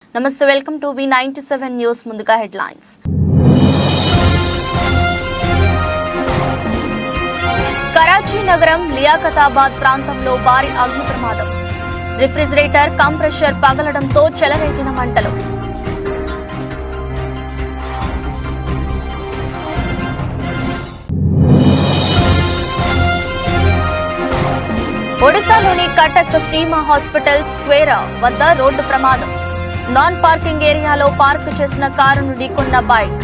నమస్తే, welcome to B97 news. ముందుగా headlines. Karachi నగరం లియాఖతాబాద్ ప్రాంతంలో భారీ అగ్ని ప్రమాదం. రిఫ్రిజిరేటర్ కంప్రెషర్ పగలడంతో చెలరేగిన మంటలు. ఒడిశాలోని కటక్ శ్రీమా హాస్పిటల్ స్క్వేర్ వద్ద రోడ్డు ప్రమాదం. నాన్ పార్కింగ్ ఏరియాలో పార్క్ చేసిన కారును ఢీకొన్న బైక్.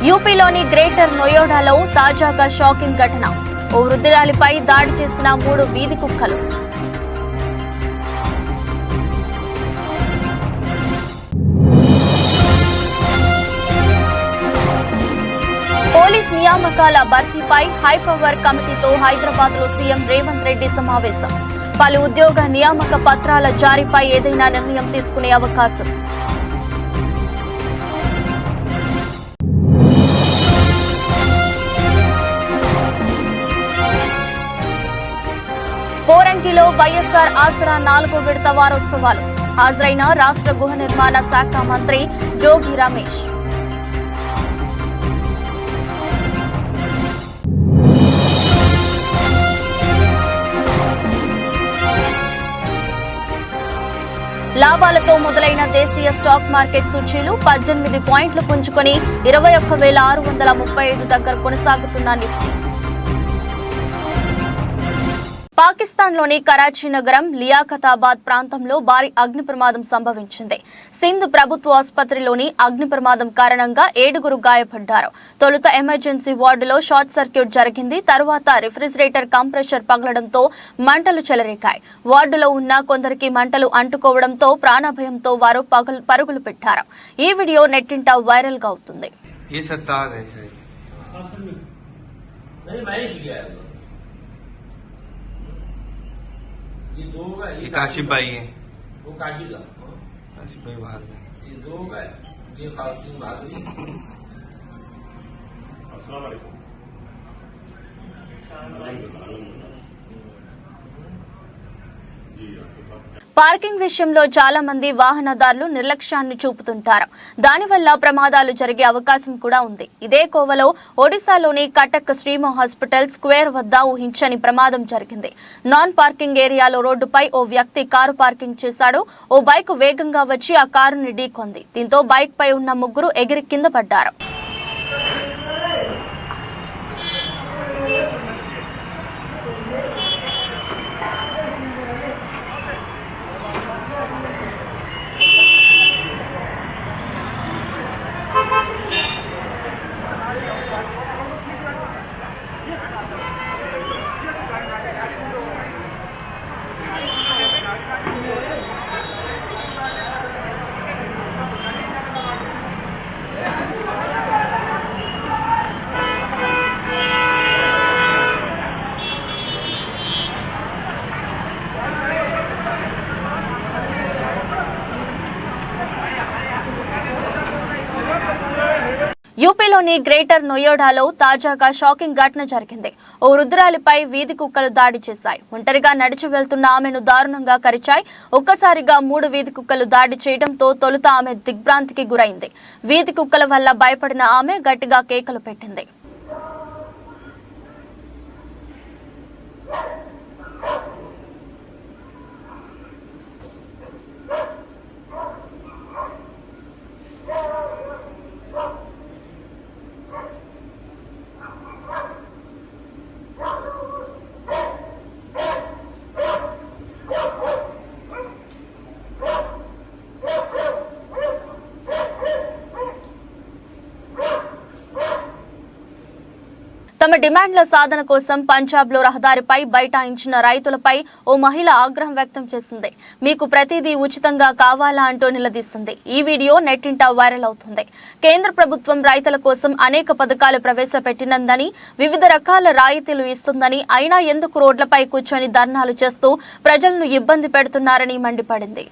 యూపీలోని గ్రేటర్ నోయిడాలో తాజాగా షాకింగ్ ఘటన. ఓ వృద్ధురాలిపై దాడి చేసిన 3 వీధి కుక్కలు. పోలీస్ నియామకాల భర్తీపై హైపవర్ కమిటీతో హైదరాబాద్ లో సీఎం రేవంత్ రెడ్డి సమావేశం. పలు ఉద్యోగ నియామక పత్రాల జారీపై ఏదైనా నిర్ణయం తీసుకునే అవకాశం. పోరంకిలో వైఎస్ఆర్ ఆసరా 4వ విడత వారోత్సవాలు. హాజరైన రాష్ట్ర గృహ నిర్మాణ శాఖ మంత్రి జోగి రమేష్. లాభాలతో మొదలైన దేశీయ స్టాక్ మార్కెట్ సూచీలు 18 పాయింట్లు పుంజుకొని 21,635 దగ్గర కొనసాగుతున్న నిఫ్టీ. పాకిస్తాన్లోని కరాచీ నగరం లియాఖతాబాద్ ప్రాంతంలో భారీ అగ్ని ప్రమాదం సంభవించింది. సింధ్ ప్రభుత్వ ఆసుపత్రిలోని అగ్ని ప్రమాదం కారణంగా 7గురు గాయపడ్డారు. తొలుత ఎమర్జెన్సీ వార్డులో షార్ట్ సర్క్యూట్ జరిగింది. తరువాత రిఫ్రిజిరేటర్ కంప్రెషర్ పగలడంతో మంటలు చెలరేగాయి. వార్డులో ఉన్న కొందరికి మంటలు అంటుకోవడంతో ప్రాణభయంతో వారు పరుగులు పెట్టారు. ఈ వీడియో నెట్టింట వైరల్ గా అవుతుంది. ये काशिफ भाई है, वो काशिफ भाई बाहर से ये 2 है, ये खातून भाग गई. अस्सलाम वालेकुम. పార్కింగ్ విషయంలో చాలా మంది వాహనదారులు నిర్లక్ష్యాన్ని చూపుతుంటారు. దానివల్ల ప్రమాదాలు జరిగే అవకాశం కూడా ఉంది. ఇదే కోవలో ఒడిశాలోని కటక్ శ్రీమా హాస్పిటల్ స్క్వేర్ వద్ద ఊహించని ప్రమాదం జరిగింది. నాన్ పార్కింగ్ ఏరియాలో రోడ్డుపై ఓ వ్యక్తి కారు పార్కింగ్ చేశాడు. ఓ బైక్ వేగంగా వచ్చి ఆ కారుని ఢీకొంది. దీంతో బైక్ పై ఉన్న 3 ఎగిరి కింద పడ్డారు. యూపీలోని గ్రేటర్ నోయిడాలో తాజాగా షాకింగ్ ఘటన జరిగింది. ఓ వృద్ధురాలిపై వీధి కుక్కలు దాడి చేశాయి. ఒంటరిగా నడిచి వెళ్తున్న ఆమెను దారుణంగా కరిచాయి. ఒక్కసారిగా 3 వీధి కుక్కలు దాడి చేయడంతో తొలుత ఆమె దిగ్భ్రాంతికి గురైంది. వీధి కుక్కల వల్ల భయపడిన ఆమె గట్టిగా కేకలు పెట్టింది. తమ డిమాండ్ల సాధన కోసం పంజాబ్ లో రహదారిపై బైఠాయించిన రైతులపై ఓ మహిళ ఆగ్రహం వ్యక్తం చేసింది. మీకు ప్రతిదీ ఉచితంగా కావాలా అంటూ నిలదీసింది. ఈ వీడియో నెట్టింట వైరల్ అవుతుంది. కేంద్ర ప్రభుత్వం రైతుల కోసం అనేక పథకాలు ప్రవేశపెట్టినందని, వివిధ రకాల రాయితీలు ఇస్తుందని, అయినా ఎందుకు రోడ్లపై కూర్చొని ధర్నాలు చేస్తూ ప్రజలను ఇబ్బంది పెడుతున్నారని మండిపడింది.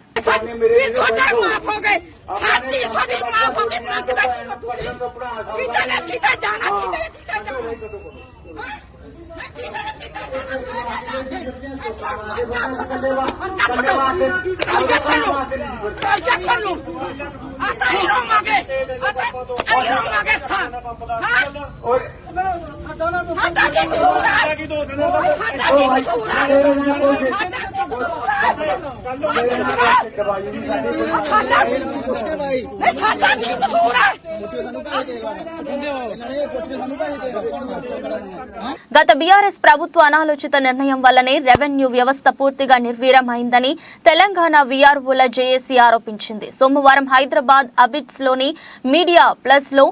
గత బీఆర్ఎస్ ప్రభుత్వ అనాలోచిత నిర్ణయం వల్లనే రెవెన్యూ వ్యవస్థ పూర్తిగా నిర్వీర్యమైందని తెలంగాణ వీఆర్ఓల జేఏసీ ఆరోపించింది. సోమవారం హైదరాబాద్ అబిడ్స్ లోని మీడియా ప్లస్ లో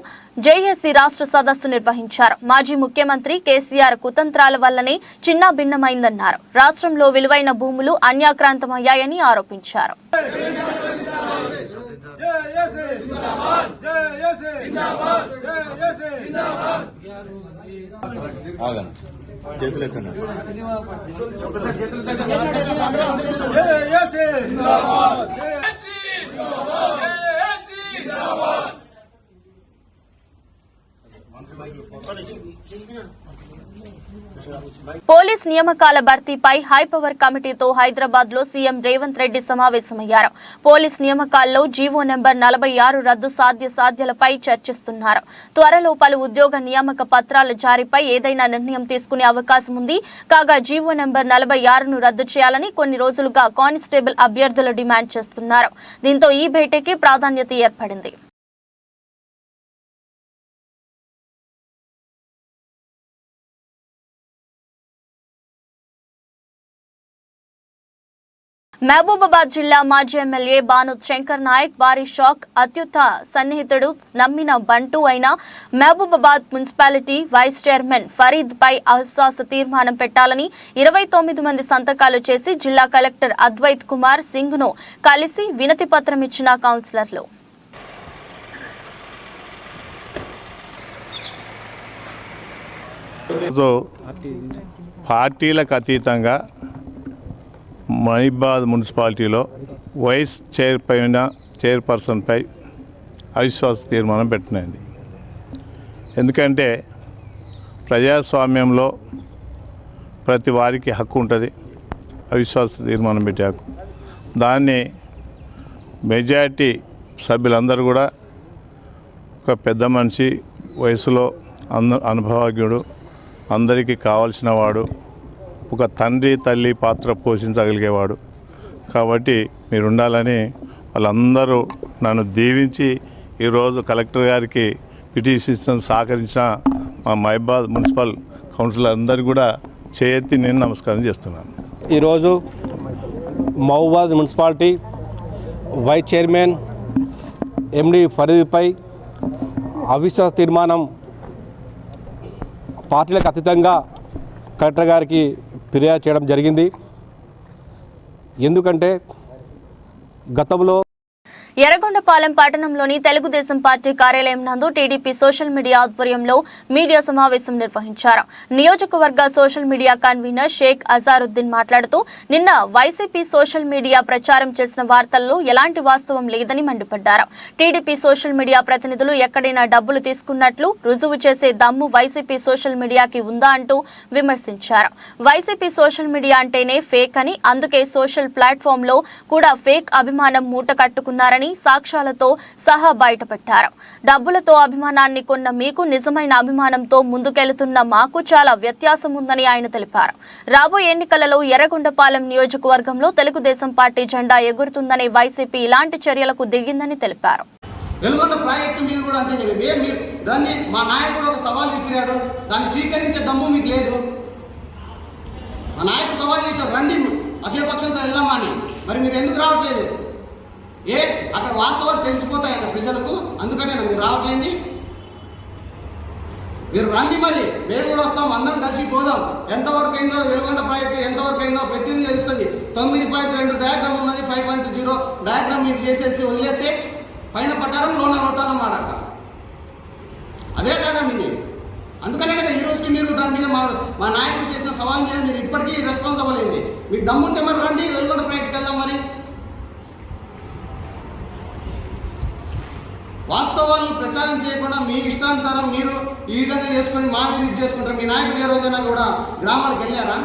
జేఏసీ రాష్ట్ర సదస్సు నిర్వహించారు. మాజీ ముఖ్యమంత్రి కేసీఆర్ కుతంత్రాల వల్లనే చిన్నాభిన్నమైందన్నారు. రాష్ట్రంలో విలువైన భూములు అన్యాక్రాంతమయ్యాయని ఆరోపించారు. పోలీస్ నియామకాల భర్తీపై హైపవర్ కమిటీతో హైదరాబాద్ లో సీఎం రేవంత్ రెడ్డి సమావేశమయ్యారు. పోలీస్ నియామకాల్లో జీవో నెంబర్ 46 రద్దు సాధ్యాలపై చర్చిస్తున్నారు. త్వరలో పలు ఉద్యోగ నియామక పత్రాల జారీపై ఏదైనా నిర్ణయం తీసుకునే అవకాశం ఉంది. కాగా జీవో నెంబర్ 46ను రద్దు చేయాలని కొన్ని రోజులుగా కానిస్టేబుల్ అభ్యర్థులు డిమాండ్ చేస్తున్నారు. దీంతో ఈ భేటీకి ప్రాధాన్యత ఏర్పడింది. మహబూబాబాద్ జిల్లా మాజీ ఎమ్మెల్యే బానోత్ శంకర్ నాయక్ భారీ షాక్. అత్యుత్త సన్నిహితుడు నమ్మిన బంటూ అయిన Mahabubabad municipality vice chairman Farid పై అవిశ్వాస తీర్మానం పెట్టాలని 29 మంది సంతకాలు చేసి జిల్లా కలెక్టర్ అద్వైత్ కుమార్ సింగ్ ను కలిసి వినతి పత్రం ఇచ్చిన కౌన్సిలర్లు. పార్టీలకు అతీతంగా మహబూబాబాద్ మున్సిపాలిటీలో వైస్ చైర్పర్సన్పై అవిశ్వాస తీర్మానం పెట్టినది. ఎందుకంటే ప్రజాస్వామ్యంలో ప్రతి వారికి హక్కు ఉంటుంది, అవిశ్వాస తీర్మానం పెట్టే హక్కు. దాన్ని మెజారిటీ సభ్యులందరూ కూడా ఒక పెద్ద మనిషి, వయసులో అనుభవజ్ఞుడు, అందరికీ కావాల్సిన వాడు, ఒక తండ్రి తల్లి పాత్ర పోషించగలిగేవాడు కాబట్టి మీరు ఉండాలని వాళ్ళందరూ నన్ను దీవించి ఈరోజు కలెక్టర్ గారికి పిటిషన్ సహకరించిన మా మహబూబాబాద్ మున్సిపల్ కౌన్సిలర్ అందరికీ కూడా చేయెత్తి నేను నమస్కారం చేస్తున్నాను. ఈరోజు Mahabubabad municipality vice chairman MD ఫరీద్పై అవిశ్వాస తీర్మానం పార్టీలకు అతీతంగా కలెక్టర్ గారికి ఫిర్యాదు చేయడం జరిగింది. ఎందుకంటే గతంలో ఎర్రగొండపాలెం పట్టణంలోని తెలుగుదేశం పార్టీ కార్యాలయం నందు టీడీపీ సోషల్ మీడియా ఆధ్వర్యంలో మీడియా సమావేశం నిర్వహించారు. నియోజకవర్గ social media convener Sheikh Azharuddin మాట్లాడుతూ నిన్న వైసీపీ సోషల్ మీడియా ప్రచారం చేసిన వార్తల్లో ఎలాంటి వాస్తవం లేదని మండిపడ్డారు. టీడీపీ సోషల్ మీడియా ప్రతినిధులు ఎక్కడైనా డబ్బులు తీసుకున్నట్లు రుజువు చేసే దమ్ము వైసీపీ సోషల్ మీడియాకి ఉందా అంటూ విమర్శించారు. వైసీపీ సోషల్ మీడియా అంటేనే ఫేక్ అని, అందుకే సోషల్ ప్లాట్ఫామ్ లో కూడా ఫేక్ అభిమానం మూట కట్టుకున్నారని సాక్ష్యాలతో సహా బయటపెట్టారు. డబ్బులతో అభిమానాన్ని కొన్న మీకు నిజమైన అభిమానంతో ముందుకెళ్తున్న మాకు చాలా వ్యత్యాసం ఉందని ఆయన తెలిపారు. రాబోయే ఎన్నికలలో ఎర్రగొండపాలెం నియోజకవర్గంలో తెలుగుదేశం పార్టీ జెండా ఎగురుతుందనే వైసీపీ ఇలాంటి చర్యలకు దిగిందని తెలిపారు. వెలుగొండ ప్రాజెక్టు మీరు కూడా అంతే, దాన్ని మా నాయకుడు ఒక సవాల్ విసిరాడు, దాన్ని స్వీకరించే దమ్ము మీకు లేదు. మా నాయకుడు సవాల్ చేశారు, రండి అఖిలపక్షంతో వెళ్దామని, మరి మీరు ఎందుకు రావట్లేదు? అక్కడ వాస్తవాలు తెలిసిపోతాయి కదా ప్రజలకు, అందుకనే మీరు రావట్లేదు. మీరు రండి, మరి మేము కూడా వస్తాం, అందరం కలిసి పోదాం. ఎంతవరకు అయిందో వెలుగొండ ప్రాజెక్టు ఎంతవరకు అయిందో ప్రతిదీ తెలుస్తుంది. 9.2 డయాగ్రామ్ ఉన్నది, 5.0 డయాగ్రామ్ మీరు చేసేసి వదిలేస్తే పైన పట్టారం లోన రోటాలం వాడక అదే కదా మీరు. అందుకనే కదా ఈ రోజుకి మీరు దాని మీద మా నాయకుడు చేసిన సవాల్ మీద మీరు ఇప్పటికీ రెస్పాన్సిబుల్ అయింది. మీకు దమ్ముంటే మరి రండి, వెలుగొండ ప్రాజెక్టుకి వెళ్దాం. మరి ప్రచారం చేయకుండా మీ ఇష్టానుసారం మీరు ఈ విధంగా చేసుకొని మా మీద ఇది చేసుకుంటారు. మీ నాయకుడు ఏ రోజైనా కూడా గ్రామాలకు వెళ్ళారా?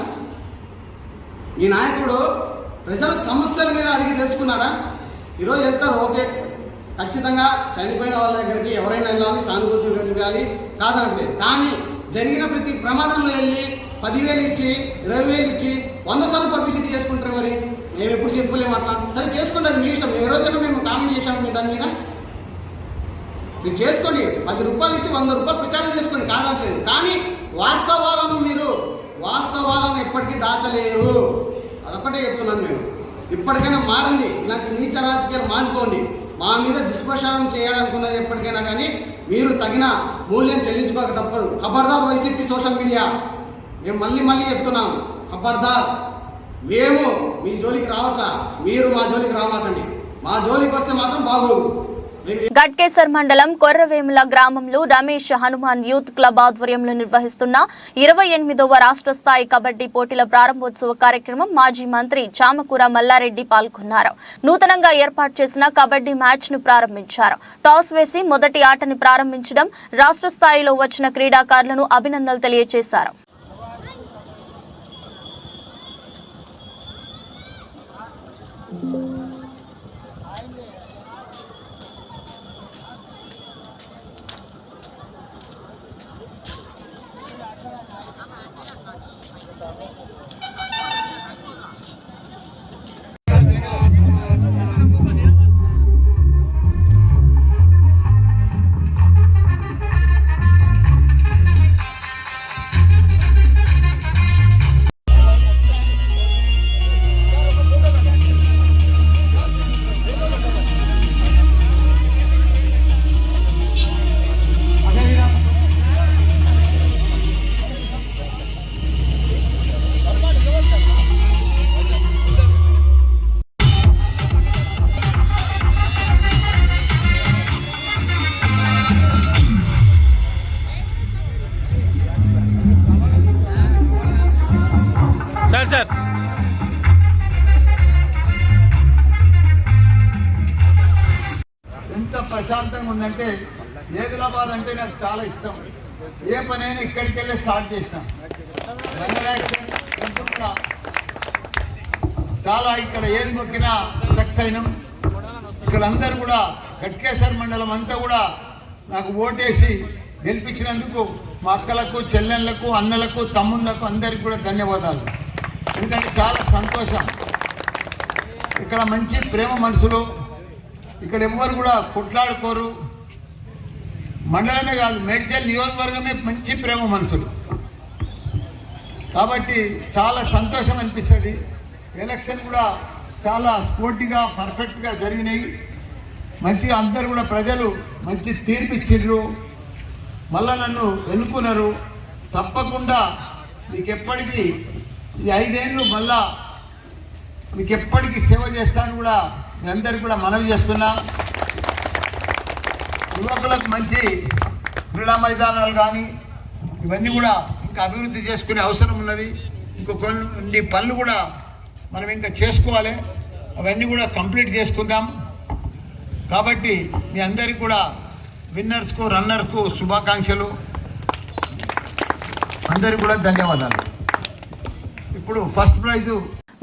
మీ నాయకుడు ప్రజల సమస్యల మీద అడిగి తెలుసుకున్నారా? ఈరోజు వెళ్తారు, ఓకే, ఖచ్చితంగా చనిపోయిన వాళ్ళ దగ్గరికి ఎవరైనా వెళ్ళాలి, సానుభూతి వెళ్ళాలి, కాదనట్లేదు. కానీ జరిగిన ప్రతి ప్రమాదంలో వెళ్ళి 10,000 ఇచ్చి 20,000 ఇచ్చి 100 సార్లు పబ్లిసిటీ చేసుకుంటారు. మరి మేము ఎప్పుడు చెప్పలేము అట్లా. సరే చేసుకోండి, అది మీ ఇష్టం. ఏ రోజైనా మేము కామెంట్ చేసాము మీ దాని మీద. మీరు చేసుకోండి, 10 రూపాయలు ఇచ్చి 100 రూపాయలు ప్రచారం చేసుకోండి, కాదనట్లేదు. కానీ వాస్తవాలను ఎప్పటికీ దాచలేరు. అదొక్కటే చెప్తున్నాను నేను. ఇప్పటికైనా మారండి, నాకు నీచ రాజకీయాలు మానుకోండి. మా మీద దుష్ప్రచారం చేయాలనుకున్నది ఎప్పటికైనా కానీ మీరు తగిన మూల్యం చెల్లించుకోక తప్పదు. ఖబర్దార్ వైసీపీ సోషల్ మీడియా, మేము మళ్ళీ చెప్తున్నాం, ఖబర్దార్. మేము మీ జోలికి రావట్లా, మీరు మా జోలికి రావాలండి. మా జోలికి వస్తే మాత్రం బాగోదు. గట్కేసర్ మండలం కొర్రవేముల గ్రామంలో రమేష్ హనుమాన్ యూత్ క్లబ్ ఆధ్వర్యంలో నిర్వహిస్తున్న 28వ రాష్ట్ర స్థాయి కబడ్డీ పోటీల ప్రారంభోత్సవ కార్యక్రమం మాజీ మంత్రి చామకూర మల్లారెడ్డి పాల్గొన్నారు. నూతనంగా ఏర్పాటు చేసిన కబడ్డీ మ్యాచ్ ను ప్రారంభించారు. టాస్ వేసి మొదటి ఆటని ప్రారంభించడం, రాష్ట్ర స్థాయిలో వచ్చిన క్రీడాకారులను అభినందనలు తెలియజేశారు. సార్ ఎంత ప్రశాంతంగా ఉందంటే, ఏదిలాబాద్ అంటే నాకు చాలా ఇష్టం. ఏ పనైనా ఇక్కడికి వెళ్ళి స్టార్ట్ చేసినాం. చాలా ఇక్కడ ఏది మొక్కినా సక్సెస్ అయినాం. ఇక్కడ అందరు కూడా గట్కేసర్ మండలం అంతా కూడా నాకు ఓటేసి గెలిపించినందుకు మా అక్కలకు, చెల్లెళ్లకు, అన్నలకు, తమ్ముళ్లకు అందరికి కూడా ధన్యవాదాలు. ఎందుకంటే చాలా సంతోషం. ఇక్కడ మంచి ప్రేమ మనుషులు, ఇక్కడ ఎవ్వరు కూడా కొట్లాడుకోరు. మండలమే కాదు, మేడ్చల్ నియోజకవర్గమే మంచి ప్రేమ మనుషులు. కాబట్టి చాలా సంతోషం అనిపిస్తుంది. ఎలక్షన్ కూడా చాలా స్పోర్టివ్గా, పర్ఫెక్ట్గా జరిగినాయి. మంచిగా అందరు కూడా ప్రజలు మంచి తీర్పు ఇచ్చిండ్రు. మళ్ళా నన్ను ఎన్నుకున్నారు. తప్పకుండా మీకు ఎప్పటికీ ఈ 5 ఏళ్ళు మళ్ళా మీకు ఎప్పటికీ సేవ చేస్తాను కూడా మీ అందరికీ కూడా మనవి చేస్తున్నా. యువకులకు మంచి క్రీడా మైదానాలు కానీ ఇవన్నీ కూడా ఇంకా అభివృద్ధి చేసుకునే అవసరం ఉన్నది. ఇంకో కొన్ని పనులు కూడా మనం ఇంకా చేసుకోవాలి. అవన్నీ కూడా కంప్లీట్ చేసుకుందాం. కాబట్టి మీ అందరికీ కూడా విన్నర్స్కు, రన్నర్కు శుభాకాంక్షలు. అందరికీ కూడా ధన్యవాదాలు. ఇప్పుడు ఫస్ట్ ప్రైజు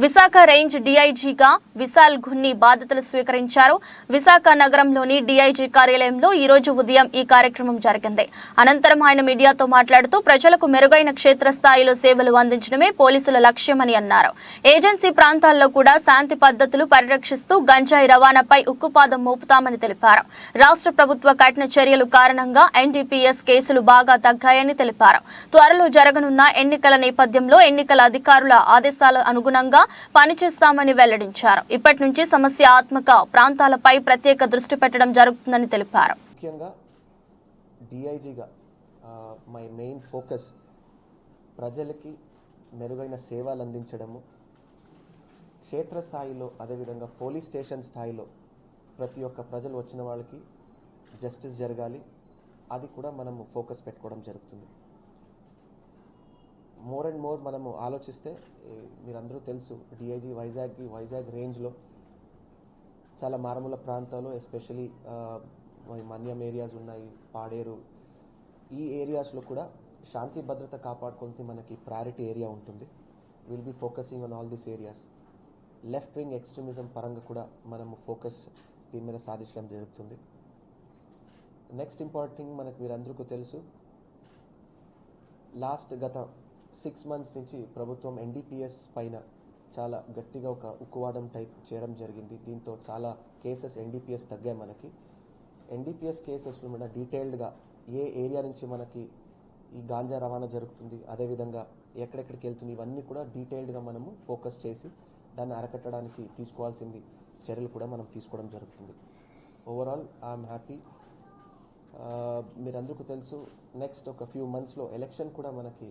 విశాఖ రేంజ్ డీఐజీగా విశాల్ ఘున్ని బాధ్యతలు స్వీకరించారు. విశాఖ నగరంలోని డీఐజీ కార్యాలయంలో ఈ రోజు ఉదయం ఈ కార్యక్రమం జరిగింది. అనంతరం ఆయన మీడియాతో మాట్లాడుతూ ప్రజలకు మెరుగైన క్షేత్రస్థాయిలో సేవలు అందించడమే పోలీసుల లక్ష్యమని అన్నారు. ఏజెన్సీ ప్రాంతాల్లో కూడా శాంతి పద్ధతులు పరిరక్షిస్తూ గంజాయి రవాణాపై ఉక్కుపాదం మోపుతామని తెలిపారు. రాష్ట్ర ప్రభుత్వ కఠిన చర్యలు కారణంగా ఎన్డీపీఎస్ కేసులు బాగా తగ్గాయని తెలిపారు. త్వరలో జరగనున్న ఎన్నికల నేపథ్యంలో ఎన్నికల అధికారుల ఆదేశాల అనుగుణంగా పనిచేస్తామని వెల్లడించారు. ఇప్పటి నుంచి సమస్యాత్మక ప్రాంతాలపై ప్రత్యేక దృష్టి పెట్టడం జరుగుతుందని తెలిపారు. ముఖ్యంగా డిఐజీగా మై మెయిన్ ఫోకస్ ప్రజలకి మెరుగైన సేవలు అందించడము, క్షేత్రస్థాయిలో అదేవిధంగా పోలీస్ స్టేషన్ స్థాయిలో ప్రతి ఒక్క ప్రజలు వచ్చిన వాళ్ళకి జస్టిస్ జరగాలి. అది కూడా మనము ఫోకస్ పెట్టుకోవడం జరుగుతుంది. మోర్ అండ్ మోర్ మనము ఆలోచిస్తే మీరందరూ తెలుసు, డిఐజీ వైజాగ్ రేంజ్లో చాలా మారుమూల ప్రాంతాలు, ఎస్పెషలీ మన్యం ఏరియాస్ ఉన్నాయి, పాడేరు, ఈ ఏరియాస్లో కూడా శాంతి భద్రత కాపాడుకుంటే మనకి ప్రయారిటీ ఏరియా ఉంటుంది. Will be focusing on all this areas. Left wing extremism పరంగా కూడా మనము ఫోకస్ దీని మీద సాధించడం జరుగుతుంది. నెక్స్ట్ ఇంపార్టెంట్ థింగ్ మనకు మీరందరికీ తెలుసు, గత 6 months నుంచి ప్రభుత్వం NDPS పైన చాలా గట్టిగా ఒక ఉక్కువాదం టైప్ చేయడం జరిగింది. దీంతో చాలా కేసెస్ NDPS తగ్గాయి. మనకి NDPS కేసెస్ మీద డీటెయిల్డ్గా ఏ ఏరియా నుంచి మనకి ఈ గాంజా రవాణా జరుగుతుంది, అదేవిధంగా ఎక్కడెక్కడికి వెళ్తుంది, ఇవన్నీ కూడా డీటెయిల్డ్గా మనము ఫోకస్ చేసి దాన్ని అరకట్టడానికి తీసుకోవాల్సింది చర్యలు కూడా మనం తీసుకోవడం జరుగుతుంది. Overall I'm happy. మీరందరికీ తెలుసు, నెక్స్ట్ ఒక ఫ్యూ మంత్స్లో ఎలక్షన్ కూడా మనకి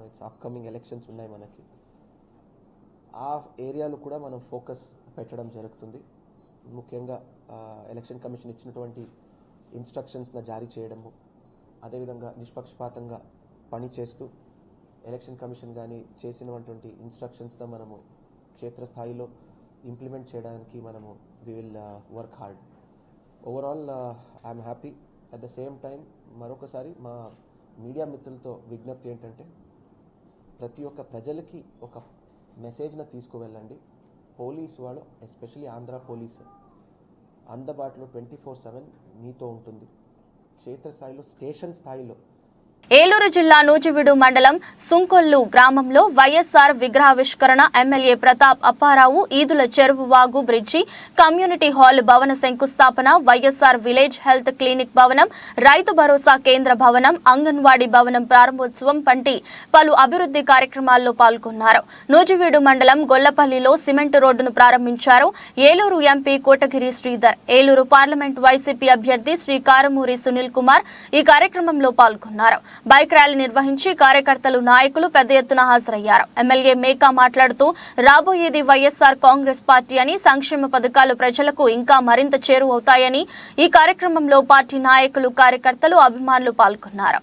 ఇట్స్ అప్కమింగ్ ఎలక్షన్స్ ఉన్నాయి. మనకి ఆ ఏరియాలో కూడా మనం ఫోకస్ పెట్టడం జరుగుతుంది. ముఖ్యంగా ఎలక్షన్ కమిషన్ ఇచ్చినటువంటి ఇన్స్ట్రక్షన్స్ని జారీ చేయడము, అదేవిధంగా నిష్పక్షపాతంగా పనిచేస్తూ ఎలక్షన్ కమిషన్ కానీ చేసినటువంటి ఇన్స్ట్రక్షన్స్ని మనము క్షేత్రస్థాయిలో ఇంప్లిమెంట్ చేయడానికి మనము we will work hard. Overall I'm happy. At the same time మరొకసారి మా మీడియా మిత్రులతో విజ్ఞప్తి ఏంటంటే, ప్రతి ఒక్క ప్రజలకి ఒక మెసేజ్ని తీసుకువెళ్ళండి. పోలీస్ వాళ్ళు, ఎస్పెషలీ ఆంధ్ర పోలీస్, అందుబాటులో 24/7 మీతో ఉంటుంది. క్షేత్రస్థాయిలో, స్టేషన్ స్థాయిలో. ఏలూరు జిల్లా నూజివీడు మండలం సుంకొల్లు గ్రామంలో వైఎస్ఆర్ విగ్రహావిష్కరణ, ఎమ్మెల్యే ప్రతాప్ అప్పారావు, ఈదుల చెరువు వాగు బ్రిడ్జి, కమ్యూనిటీ హాల్ భవన శంకుస్థాపన, వైఎస్ఆర్ విలేజ్ హెల్త్ క్లినిక్ భవనం, రైతు భరోసా కేంద్ర భవనం, అంగన్వాడీ భవనం ప్రారంభోత్సవం వంటి పలు అభివృద్ధి కార్యక్రమాల్లో పాల్గొన్నారు. నూజివీడు మండలం గొల్లపల్లిలో సిమెంట్ రోడ్డును ప్రారంభించారు Eluru MP Kotagiri Sridhar. Eluru parliament YCP అభ్యర్థి శ్రీ కారమూరి సునీల్ కుమార్ ఈ కార్యక్రమంలో పాల్గొన్నారు. బైక్ ర్యాలీ నిర్వహించి కార్యకర్తలు, నాయకులు పెద్ద ఎత్తున హాజరయ్యారు. ఎమ్మెల్యే మేకా మాట్లాడుతూ, రాబోయేది వైఎస్ఆర్ కాంగ్రెస్ పార్టీ అని, సంక్షేమ పథకాలు ప్రజలకు ఇంకా మరింత చేరువవుతాయని ఈ కార్యక్రమంలో పార్టీ నాయకులు, కార్యకర్తలు, అభిమానులు పాల్గొన్నారు.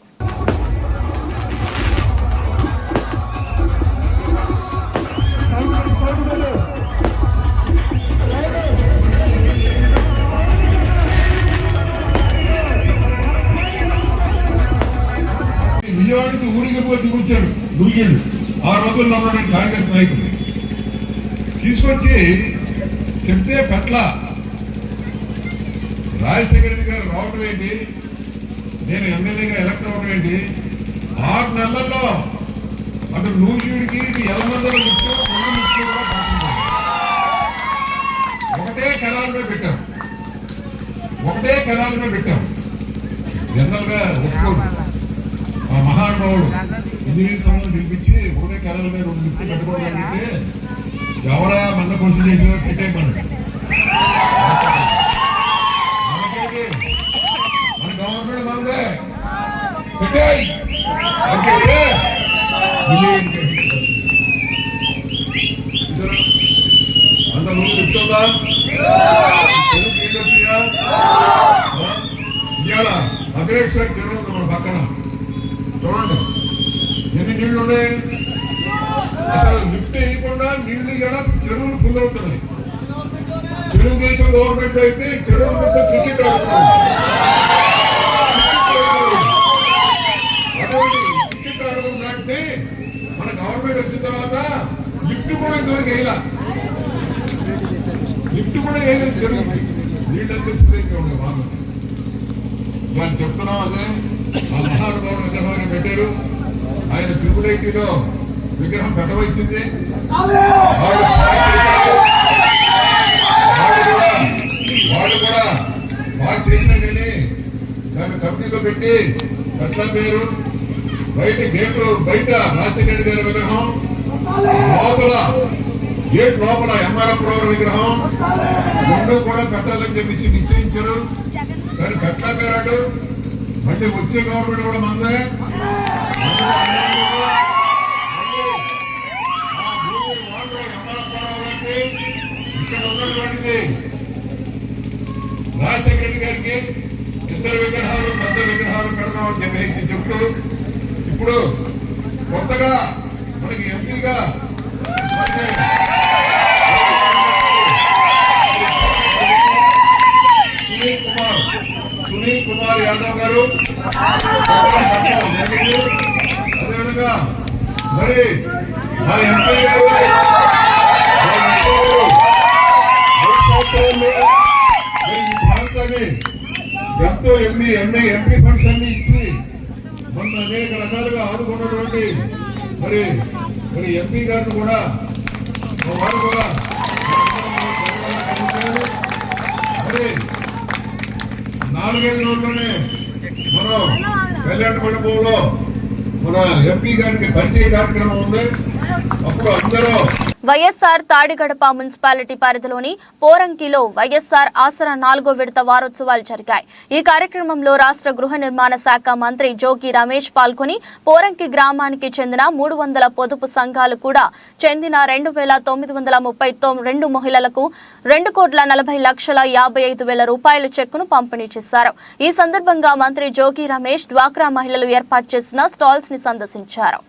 విజయవాడకి ఊరికి పోయి కూర్చాడు దూకిడు. ఆ రోజుల్లో ఉన్నటువంటి కాంగ్రెస్ నాయకుడు తీసుకొచ్చి చెప్తే పట్ల రాజశేఖర రెడ్డి గారు రావడం ఏంటి, నేను ఎమ్మెల్యేగా ఎలక్ట్ అవ్వడం ఏంటి, 6 నెలల్లో అటు నూజివీడికి ఎలమందల లిఫ్ట్, రెండు లిఫ్ట్లు కూడా పాటించారు. ఒకటే కెనాల్ మీద పెట్టాం. జనరల్ గా ఒప్పుకోదు. ఆ మహానుభావుడు ఇంజనీరింగ్ సంస్థలు పిలిపించి ఒకటే కెనాల్ మీద 2 లిఫ్ట్లు పెట్టుకోవడం అంటే ఎవరా మన కొంచెం చేసి పెట్టేయమన్నాడు. మనకేంటి, మన గవర్నమెంట్ మందే పెట్టేయి అంత ముందు చెప్తుందా ఇవాళ అభిరేశ్వర్ చెరువు ఉంది మన పక్కన. చూడండి ఎన్ని నీళ్లు ఉన్నాయి. అసలు లిఫ్ట్ వేయకుండా నీళ్లు కూడా చెరువులు ఫుల్ అవుతున్నాయి. తెలుగుదేశం గవర్నమెంట్ అయితే చెరువుల మీద క్రికెట్ ఆడుతున్నాం. అటువంటి క్రికెట్ ఆడుకున్నట్టే మన గవర్నమెంట్ వచ్చిన తర్వాత లిఫ్ట్ కూడా ఇంతవరకు వేయాల. లిఫ్ట్ కూడా వేయలేదు చెరువుకి. నీళ్ళంతా ఫుల్ అయితే ఉన్నాయి. వాళ్ళు చెప్తున్నాం అదే. ఆ మహానుభావుడు విగ్రహాన్ని పెట్టారు. ఆయన త్రిపురైటీలో విగ్రహం పెట్టవలసింది. వాళ్ళు కూడా బాగా చేసినా కానీ దాన్ని కమిటీలో పెట్టి ఎట్లా పేరు బయట గేట్ బయట రాజశేఖర గారి విగ్రహం, లోపల గేట్ లోపల ఎంఆర్ఎఫ్ రావు విగ్రహం, రెండు కూడా పెట్టాలని చెప్పేసి నిశ్చయించారు. కానీ పెట్టలా పేరాడు. మళ్ళీ వచ్చే గవర్నమెంట్ కూడా మందే. ఇక్కడ ఉన్నటువంటిది రాజశేఖర రెడ్డి గారికి 2 విగ్రహాలు, పెద్ద విగ్రహాలు పెడదామని చెప్పి చెప్తూ ఇప్పుడు కొత్తగా మనకి ఎంపీగా సునీల్ కుమార్ సునీల్ కుమార్ యాదవ్ గారు జరిగింది. అదేవిధంగా మరి మా ఎంపీ గారు ఈ ప్రాంతాన్ని ఎంతో ఎంపీ ఫండ్స్ అన్ని ఇచ్చి మొన్న అనేక రకాలుగా ఆదుకున్నటువంటి మరి ఎంపీ గారిని కూడా వారు కూడా మరి 4-5 రోజుల్లోనే మనం కళ్యాణ మండపంలో మన ఎంపీ గారికి పరిచయ కార్యక్రమం ఉంది. అప్పుడు అందరూ వైఎస్ఆర్ తాడిగడప మున్సిపాలిటీ పరిధిలోని పోరంకిలో వైఎస్ఆర్ ఆసరా 4వ విడత వారోత్సవాలు జరిగాయి. ఈ కార్యక్రమంలో రాష్ట్ర గృహ నిర్మాణ శాఖ మంత్రి జోగి రమేష్ పాల్గొని పోరంకి గ్రామానికి చెందిన 300 పొదుపు సంఘాలు కూడా చెందిన 2,932 మహిళలకు 2,40,55,000 రూపాయల చెక్కును పంపిణీ చేశారు. ఈ సందర్భంగా మంత్రి జోగి రమేష్ డ్వాక్రా మహిళలు ఏర్పాటు చేసిన స్టాల్స్ ని సందర్శించారు.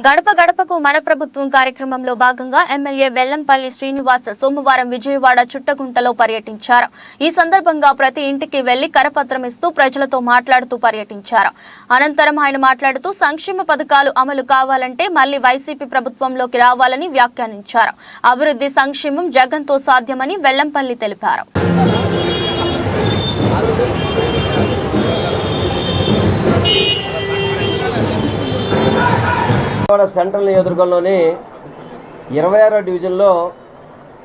గడప గడపకు మన ప్రభుత్వం కార్యక్రమంలో భాగంగా ఎమ్మెల్యే వెల్లంపల్లి శ్రీనివాస్ సోమవారం విజయవాడ చుట్టగుంటలో పర్యటించారు. ఈ సందర్భంగా ప్రతి ఇంటికి వెళ్లి కరపత్రం ఇస్తూ ప్రజలతో మాట్లాడుతూ పర్యటించారు. అనంతరం ఆయన మాట్లాడుతూ సంక్షేమ పథకాలు అమలు కావాలంటే మళ్లీ వైసీపీ ప్రభుత్వంలోకి రావాలని వ్యాఖ్యానించారు. అభివృద్ధి సంక్షేమం జగన్తో సాధ్యమని వెల్లంపల్లి తెలిపారు. సెంట్రల్ నియోజకవర్గంలోని 26వ డివిజన్లో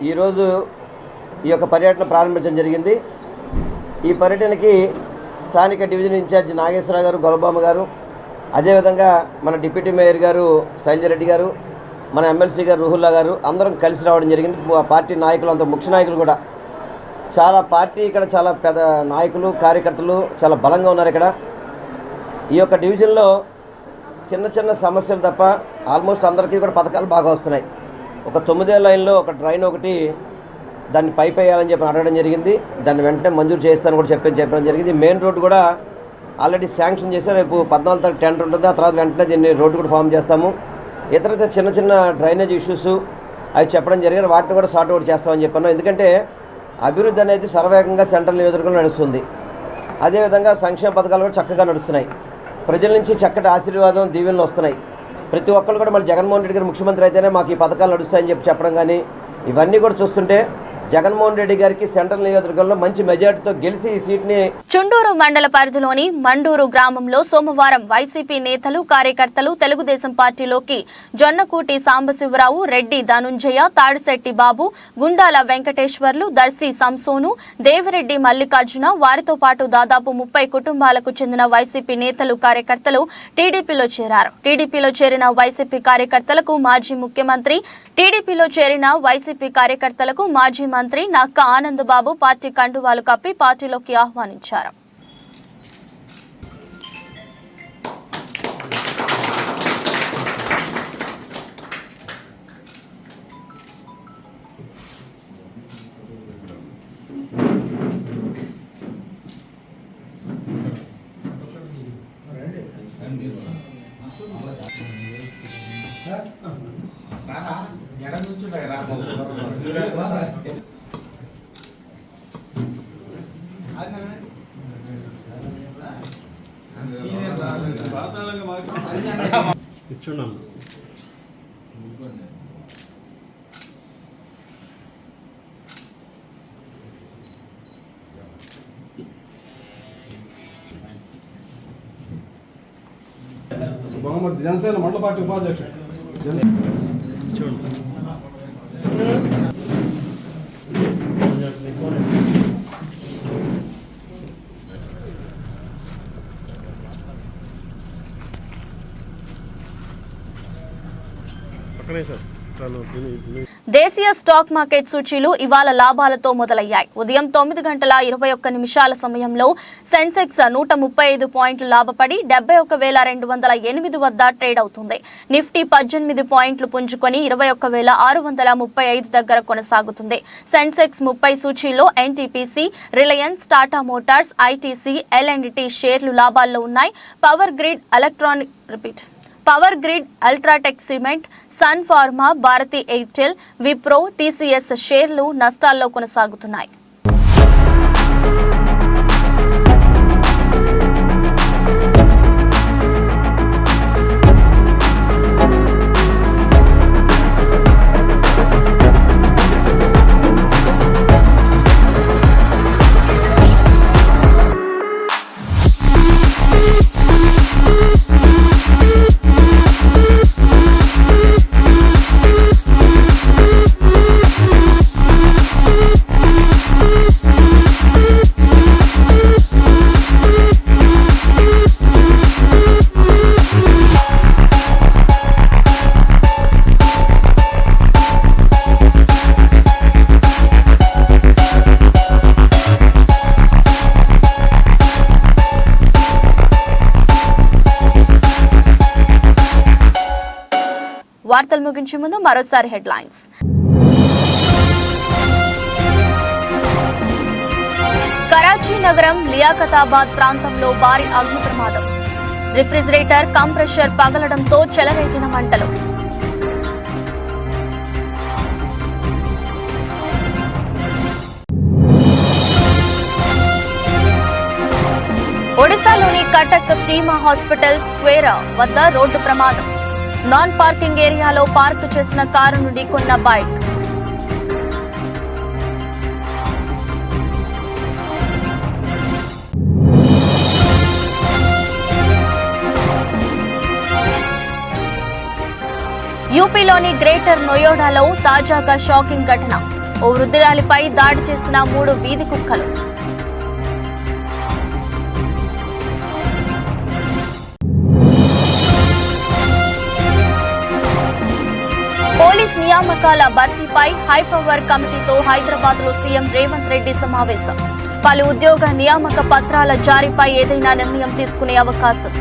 ఈరోజు ఈ యొక్క పర్యటన ప్రారంభించడం జరిగింది. ఈ పర్యటనకి స్థానిక డివిజన్ ఇన్ఛార్జ్ నాగేశ్వరరావు గారు, గొల్లబామ్మ గారు, అదేవిధంగా మన డిప్యూటీ మేయర్ గారు శైలజరెడ్డి గారు, మన ఎమ్మెల్సీ గారు రుహుల్లా గారు అందరం కలిసి రావడం జరిగింది. పార్టీ నాయకులు, అంత ముఖ్య నాయకులు కూడా చాలా పార్టీ ఇక్కడ చాలా పెద్ద నాయకులు, కార్యకర్తలు చాలా బలంగా ఉన్నారు. ఇక్కడ ఈ యొక్క డివిజన్లో చిన్న చిన్న సమస్యలు తప్ప ఆల్మోస్ట్ అందరికీ కూడా పథకాలు బాగా వస్తున్నాయి. ఒక 9 లైన్లో ఒక డ్రైన్ ఒకటి దాన్ని పైప్ వేయాలని చెప్పి అడగడం జరిగింది. దాన్ని వెంటనే మంజూరు చేస్తాను కూడా చెప్పడం జరిగింది. మెయిన్ రోడ్డు కూడా ఆల్రెడీ శాంక్షన్ చేశారు. రేపు 14 తారీఖు టెండర్ ఉంటుంది. ఆ తర్వాత వెంటనే దీన్ని రోడ్డు కూడా ఫామ్ చేస్తాము. ఇతర చిన్న చిన్న డ్రైనేజ్ ఇష్యూస్ అవి చెప్పడం జరిగింది. వాటిని కూడా సార్ట్ అవుట్ చేస్తామని చెప్పాను. ఎందుకంటే అభివృద్ధి అనేది సర్వేగంగా సెంట్రల్ నియోజకవర్గంలో నడుస్తుంది. అదేవిధంగా సంక్షేమ పథకాలు కూడా చక్కగా నడుస్తున్నాయి. ప్రజల నుంచి చక్కటి ఆశీర్వాదం, దీవెనలు వస్తున్నాయి. ప్రతి ఒక్కరు కూడా మళ్ళీ జగన్మోహన్ రెడ్డి గారు ముఖ్యమంత్రి అయితేనే మాకు ఈ పథకాలు నడుస్తాయని చెప్పడం కానీ ఇవన్నీ కూడా చూస్తుంటే జగన్మోహన్ రెడ్డి గారికి సెంట్రల్ నియోజకవర్గంలో మంచి మెజార్టీతో గెలిచి ఈ సీట్ని చుండూరు మండల పరిధిలోని మండూరు గ్రామంలో సోమవారం వైసీపీ నేతలు కార్యకర్తలు తెలుగుదేశం పార్టీలోకి జొన్నకూటి సాంబశివరావు, రెడ్డి ధనుంజయ, తాడిశెట్టి బాబు, గుండాల వెంకటేశ్వర్లు, దర్శి సంసోను, దేవిరెడ్డి మల్లికార్జున వారితో పాటు దాదాపు 30 కుటుంబాలకు చెందిన వైసీపీ నేతలు కార్యకర్తలు టీడీపీలో చేరారు. టీడీపీలో చేరిన వైసీపీ కార్యకర్తలకు మాజీ ముఖ్యమంత్రి మంత్రి నక్క ఆనందబాబు పార్టీ కండువాలు కప్పి పార్టీలోకి ఆహ్వానించారు. జనసేన మండల పార్టీ ఉపాధ్యక్షుడు దేశీయ స్టాక్ మార్కెట్ సూచీలు ఇవాళ లాభాలతో మొదలయ్యాయి. ఉదయం 9:21 సమయంలో సెన్సెక్స్ 135 పాయింట్లు లాభపడి 71,208 వద్ద ట్రేడ్ అవుతుంది. నిఫ్టీ 18 పాయింట్లు పుంజుకొని 21,635 దగ్గర కొనసాగుతుంది. సెన్సెక్స్ 30 సూచీలో NTPC, Reliance, Tata Motors, ITC, L and T షేర్లు లాభాల్లో ఉన్నాయి. Power Grid, UltraTech Cement, Sun Pharma, Bharti Airtel, Wipro, TCS షేర్లు నష్టాల్లో కొనసాగుతున్నాయి. వార్తలు ముగించే ముందు మరోసారి హెడ్లైన్స్. కరాచీ నగరం లియాఖతాబాద్ ప్రాంతంలో భారీ అగ్ని ప్రమాదం. రిఫ్రిజిరేటర్ కంప్రెషర్ పగలడంతో చెలరేగిన మంటలు. ఒడిశాలోని కటక్ శ్రీమా హాస్పిటల్ స్క్వేర్ వద్ద రోడ్డు ప్రమాదం. నాన్ పార్కింగ్ ఏరియాలో పార్కు చేసిన కారును ఢీకొన్న బైక్. యూపీలోని గ్రేటర్ నోయిడాలో తాజాగా షాకింగ్ ఘటన. ఓ వృద్ధురాలిపై దాడి చేసిన 3 వీధి కుక్కలు. పోలీస్ నియామకాల భర్తీపై హైపవర్ కమిటీతో హైదరాబాద్ లో సీఎం రేవంత్ రెడ్డి సమావేశం. పలు ఉద్యోగ నియామక పత్రాల జారీపై ఏదైనా నిర్ణయం తీసుకునే అవకాశం.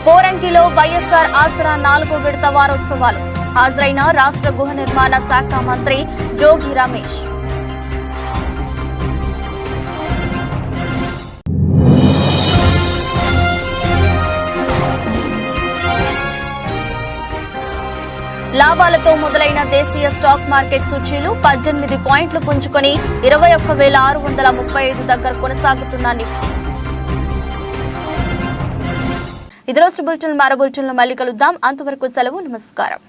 పోరంకిలో వైఎస్ఆర్ ఆసరా 4వ విడత వారోత్సవాలు. హాజరైన రాష్ట్ర గృహ నిర్మాణ శాఖ మంత్రి జోగి రమేష్. లాభాలతో మొదలైన దేశీయ స్టాక్ మార్కెట్ సూచీలు 18 పాయింట్లు పుంజుకొని 21,635 దగ్గర కొనసాగుతున్న నిఫ్టీ. ఇది రోజు బులెటిన్. మరో బులెటిన్లో మళ్ళీ కలుద్దాం. అంతవరకు సెలవు. నమస్కారం.